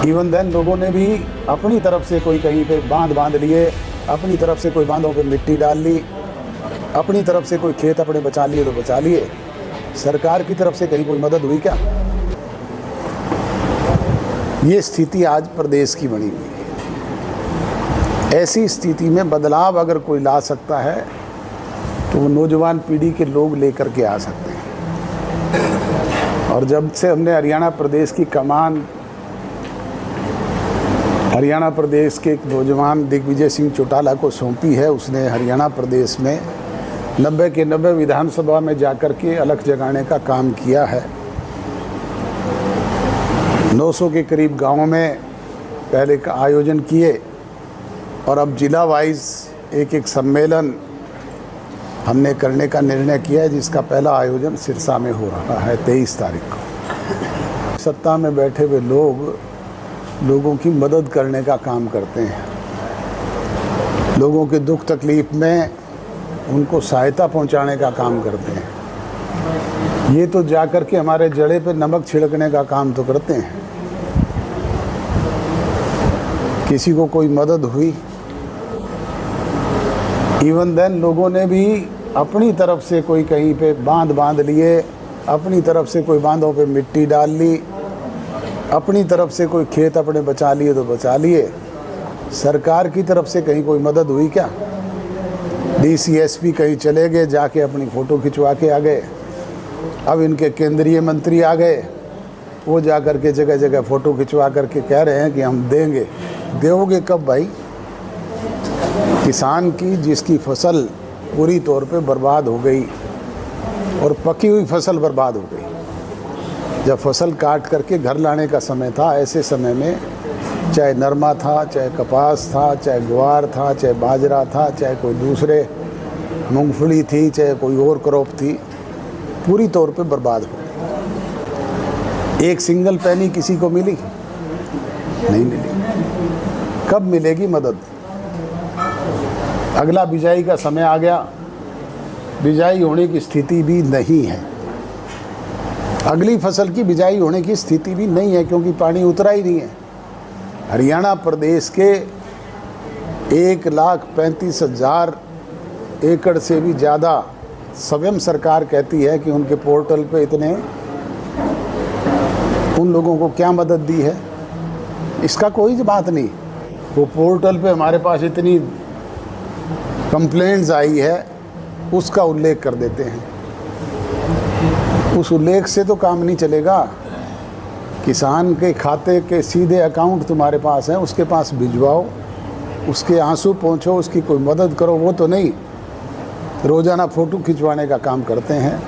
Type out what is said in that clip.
Even then लोगों ने भी अपनी तरफ से कोई कहीं पे बांध लिए, अपनी तरफ से कोई बांधों पे मिट्टी डाल ली, अपनी तरफ से कोई खेत अपने बचा लिए तो बचा लिए। सरकार की तरफ से कहीं कोई मदद हुई क्या? ये स्थिति आज प्रदेश की बनी हुई है। ऐसी स्थिति में बदलाव अगर कोई ला सकता है तो वो नौजवान पीढ़ी के लोग लेकर के आ सकते हैं। और जब से हमने हरियाणा प्रदेश की कमान हरियाणा प्रदेश के एक नौजवान दिग्विजय सिंह चौटाला को सौंपी है, उसने हरियाणा प्रदेश में 90 के 90 विधानसभा में जाकर के अलख जगाने का काम किया है। 900 के करीब गांवों में पहले का आयोजन किए और अब जिला वाइज एक सम्मेलन हमने करने का निर्णय किया है, जिसका पहला आयोजन सिरसा में हो रहा है 23 तारीख को। सत्ता में बैठे हुए लोगों की मदद करने का काम करते हैं, लोगों के दुख तकलीफ में उनको सहायता पहुंचाने का काम करते हैं। ये तो जाकर के हमारे जड़े पे नमक छिड़कने का काम तो करते हैं। किसी को कोई मदद हुई, इवन देन लोगों ने भी अपनी तरफ से कोई कहीं पे बांध लिए, अपनी तरफ से कोई बांधों पे मिट्टी डाल ली, अपनी तरफ से कोई खेत अपने बचा लिए तो बचा लिए। सरकार की तरफ से कहीं कोई मदद हुई क्या? DCSP कहीं चले गए, जाके अपनी फ़ोटो खिंचवा के आ गए। अब इनके केंद्रीय मंत्री आ गए, वो जा कर के जगह जगह फ़ोटो खिंचवा करके कह रहे हैं कि हम देंगे। दोगे कब भाई? किसान की जिसकी फसल पूरी तौर पे बर्बाद हो गई और पकी हुई फसल बर्बाद हो गई, जब फसल काट करके घर लाने का समय था, ऐसे समय में चाहे नरमा था, चाहे कपास था, चाहे ग्वार था, चाहे बाजरा था, चाहे कोई दूसरे मूंगफली थी, चाहे कोई और क्रॉप थी, पूरी तौर पे बर्बाद हो गई। एक सिंगल पैनी किसी को मिली? नहीं मिली। कब मिलेगी मदद? अगला बिजाई का समय आ गया, बिजाई होने की स्थिति भी नहीं है। अगली फसल की बिजाई होने की स्थिति भी नहीं है, क्योंकि पानी उतरा ही नहीं है। हरियाणा प्रदेश के 1,35,000 एकड़ से भी ज़्यादा स्वयं सरकार कहती है कि उनके पोर्टल पे इतने, उन लोगों को क्या मदद दी है इसका कोई बात नहीं। वो पोर्टल पे हमारे पास इतनी कंप्लेंट्स आई है, उसका उल्लेख कर देते हैं। उस उल्लेख से तो काम नहीं चलेगा। किसान के खाते के सीधे अकाउंट तुम्हारे पास हैं, उसके पास भिजवाओ, उसके आंसू पहुँचो, उसकी कोई मदद करो। वो तो नहीं, रोज़ाना फ़ोटो खिंचवाने का काम करते हैं।